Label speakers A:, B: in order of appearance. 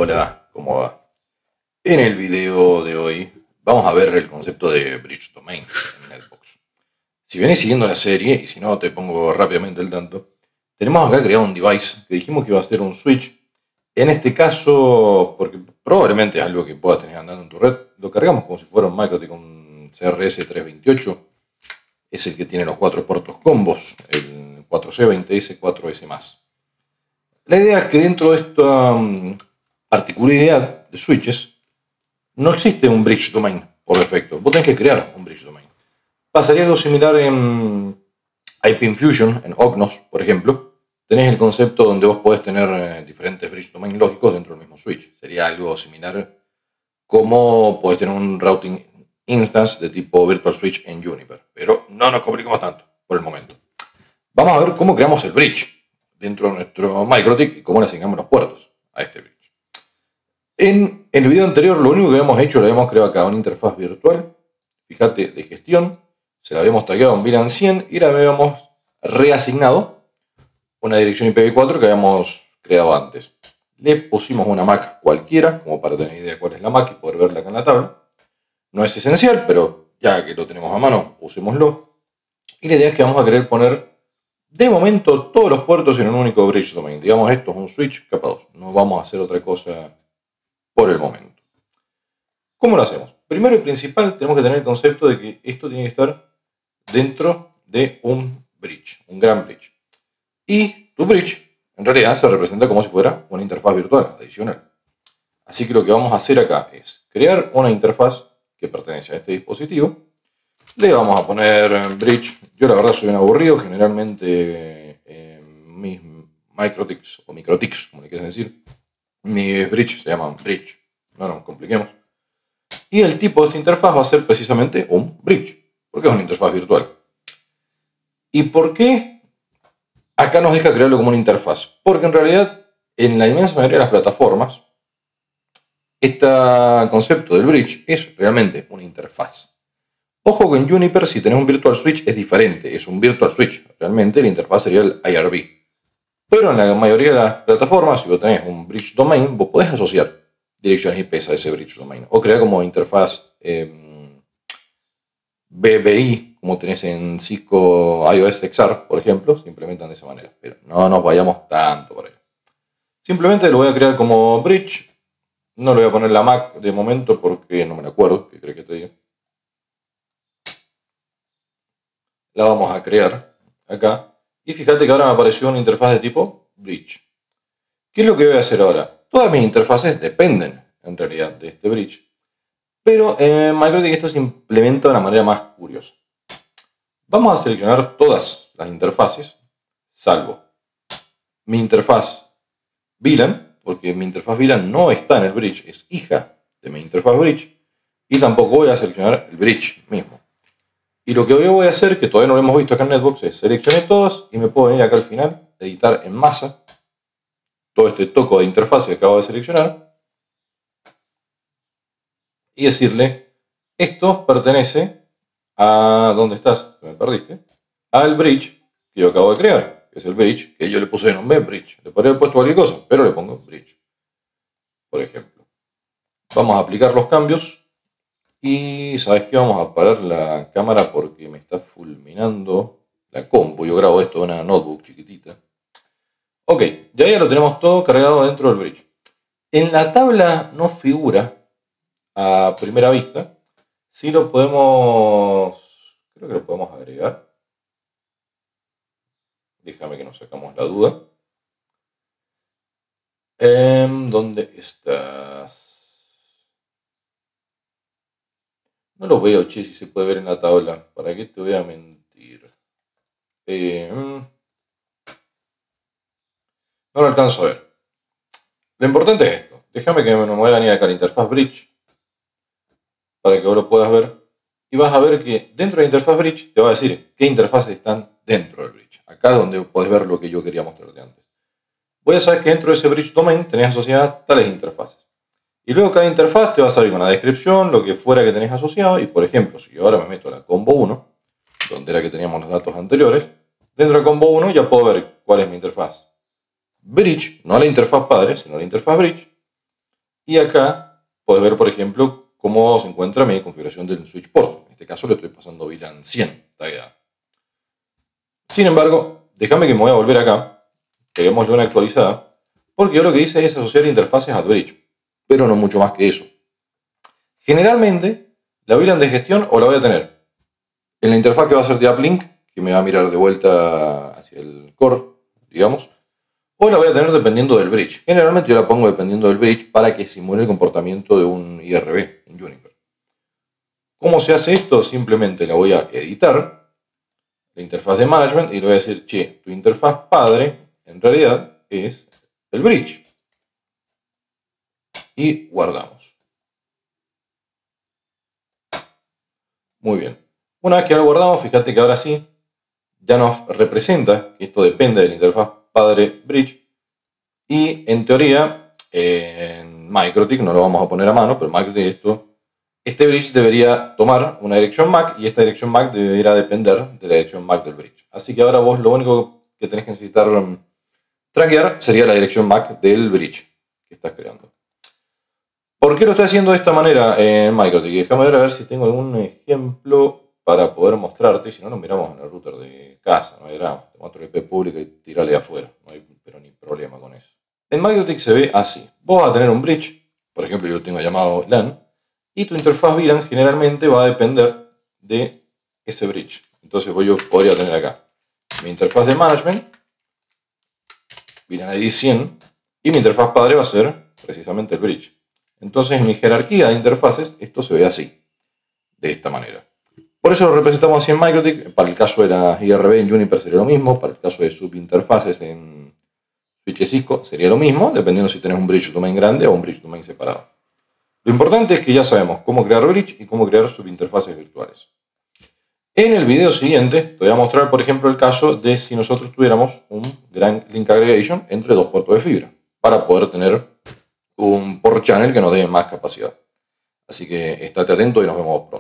A: Hola, ¿cómo va? En el video de hoy vamos a ver el concepto de Bridge Domains en Netbox. Si venís siguiendo la serie, y si no te pongo rápidamente el tanto, tenemos acá creado un device que dijimos que iba a ser un switch. En este caso, porque probablemente es algo que puedas tener andando en tu red, lo cargamos como si fuera un MikroTik, un CRS 328. Es el que tiene los 4 puertos combos, el 4C, 20S, 4S+. La idea es que dentro de esta particularidad de switches no existe un bridge domain por defecto. Vos tenés que crear un bridge domain. Pasaría algo similar en IP Infusion, en Ognos, por ejemplo. Tenés el concepto donde vos podés tener diferentes bridge domain lógicos dentro del mismo switch. Sería algo similar como podés tener un routing instance de tipo Virtual Switch en Juniper. Pero no nos complicamos tanto por el momento. Vamos a ver cómo creamos el bridge dentro de nuestro MikroTik y cómo le asignamos los puertos a este bridge. En el video anterior lo único que habíamos hecho, le habíamos creado acá una interfaz virtual, fíjate, de gestión, se la habíamos tagueado en VLAN 100 y le habíamos reasignado una dirección IPv4 que habíamos creado antes. Le pusimos una MAC cualquiera, como para tener idea de cuál es la MAC y poder verla acá en la tabla. No es esencial, pero ya que lo tenemos a mano, usémoslo. Y la idea es que vamos a querer poner de momento todos los puertos en un único bridge domain. Digamos, esto es un switch capa 2. No vamos a hacer otra cosa por el momento. ¿Cómo lo hacemos? Primero y principal, tenemos que tener el concepto de que esto tiene que estar dentro de un bridge, un gran bridge. Y tu bridge, en realidad, se representa como si fuera una interfaz virtual adicional. Así que lo que vamos a hacer acá es crear una interfaz que pertenece a este dispositivo. Le vamos a poner bridge. Yo la verdad soy un aburrido. Generalmente mis MikroTiks o MikroTiks, como le quieras decir, mis bridge se llaman bridge. No nos compliquemos. Y el tipo de esta interfaz va a ser precisamente un bridge, porque es una interfaz virtual. ¿Y por qué acá nos deja crearlo como una interfaz? Porque en realidad, en la inmensa mayoría de las plataformas, este concepto del bridge es realmente una interfaz. Ojo que en Juniper, si tenés un Virtual Switch, es diferente. Es un Virtual Switch. Realmente la interfaz sería el IRB. Pero en la mayoría de las plataformas, si vos tenés un Bridge Domain, vos podés asociar direcciones IP a ese Bridge Domain. O crear como interfaz BBI, como tenés en Cisco iOS XR, por ejemplo. Se implementan de esa manera. Pero no nos vayamos tanto por ahí. Simplemente lo voy a crear como Bridge. No le voy a poner la MAC de momento porque no me la acuerdo. ¿Qué crees que te diga? La vamos a crear acá. Y fíjate que ahora me apareció una interfaz de tipo bridge. ¿Qué es lo que voy a hacer ahora? Todas mis interfaces dependen, en realidad, de este bridge. Pero en MikroTik esto se implementa de una manera más curiosa. Vamos a seleccionar todas las interfaces, salvo mi interfaz VLAN, porque mi interfaz VLAN no está en el bridge, es hija de mi interfaz bridge. Y tampoco voy a seleccionar el bridge mismo. Y lo que hoy voy a hacer, que todavía no lo hemos visto acá en Netbox, es seleccionar todos y me puedo venir acá al final, editar en masa todo este toco de interfaz que acabo de seleccionar y decirle, esto pertenece a, ¿dónde estás? Me perdiste, al bridge que yo acabo de crear, que es el bridge que yo le puse de nombre bridge. Le podría haber puesto cualquier cosa, pero le pongo bridge, por ejemplo. Vamos a aplicar los cambios. Y ¿sabes qué? Vamos a parar la cámara porque me está fulminando la compu. Yo grabo esto en una notebook chiquitita. Ok, ya lo tenemos todo cargado dentro del bridge. En la tabla no figura a primera vista. Sí lo podemos... Creo que lo podemos agregar. Déjame que nos sacamos la duda. ¿Dónde estás? No lo veo, che, si se puede ver en la tabla. ¿Para qué te voy a mentir? No lo alcanzo a ver. Lo importante es esto. Déjame que me voy a venir acá a la interfaz bridge para que vos lo puedas ver. Y vas a ver que dentro de la interfaz bridge te va a decir qué interfaces están dentro del bridge. Acá es donde podés ver lo que yo quería mostrarte antes. Voy a saber que dentro de ese bridge domain tenés asociadas tales interfaces. Y luego cada interfaz te va a salir con la descripción, lo que fuera que tenés asociado. Y por ejemplo, si yo ahora me meto a la combo 1, donde era que teníamos los datos anteriores, dentro de combo 1 ya puedo ver cuál es mi interfaz bridge, no la interfaz padre, sino la interfaz bridge. Y acá puedes ver, por ejemplo, cómo se encuentra mi configuración del switch port. En este caso le estoy pasando VLAN 100 tagueada. Sin embargo, déjame que me voy a volver acá, peguémosle una actualizada, porque yo lo que hice es asociar interfaces al bridge, pero no mucho más que eso. Generalmente, la VLAN de gestión o la voy a tener en la interfaz que va a ser de uplink, que me va a mirar de vuelta hacia el core, digamos, o la voy a tener dependiendo del bridge. Generalmente yo la pongo dependiendo del bridge para que simule el comportamiento de un IRB en Juniper. ¿Cómo se hace esto? Simplemente la voy a editar, la interfaz de management, y le voy a decir, che, tu interfaz padre en realidad es el bridge. Y guardamos. Muy bien. Una vez que lo guardamos, fíjate que ahora sí, ya nos representa que esto depende de la interfaz padre bridge. Y en teoría, en MikroTik no lo vamos a poner a mano, pero MikroTik este bridge debería tomar una dirección MAC y esta dirección MAC debería depender de la dirección MAC del bridge. Así que ahora vos lo único que tenés que necesitar traquear sería la dirección MAC del bridge que estás creando. ¿Por qué lo estoy haciendo de esta manera en MikroTik? Déjame ver a ver si tengo algún ejemplo para poder mostrarte. Si no, nos miramos en el router de casa. No hay drama. Te muestro el IP público y tirale afuera. No hay pero ni problema con eso. En MikroTik se ve así. Vos vas a tener un bridge. Por ejemplo, yo lo tengo llamado LAN. Y tu interfaz VLAN generalmente va a depender de ese bridge. Entonces yo podría tener acá mi interfaz de management, VLAN ID 100, y mi interfaz padre va a ser precisamente el bridge. Entonces en mi jerarquía de interfaces esto se ve así, de esta manera. Por eso lo representamos así en MikroTik. Para el caso de la IRB en Juniper sería lo mismo. Para el caso de subinterfaces en switches Cisco sería lo mismo, dependiendo si tenés un bridge domain grande o un bridge domain separado. Lo importante es que ya sabemos cómo crear bridge y cómo crear subinterfaces virtuales. En el video siguiente te voy a mostrar, por ejemplo, el caso de si nosotros tuviéramos un Gran Link Aggregation entre dos puertos de fibra, para poder tener un port channel que nos dé más capacidad. Así que estate atento y nos vemos pronto.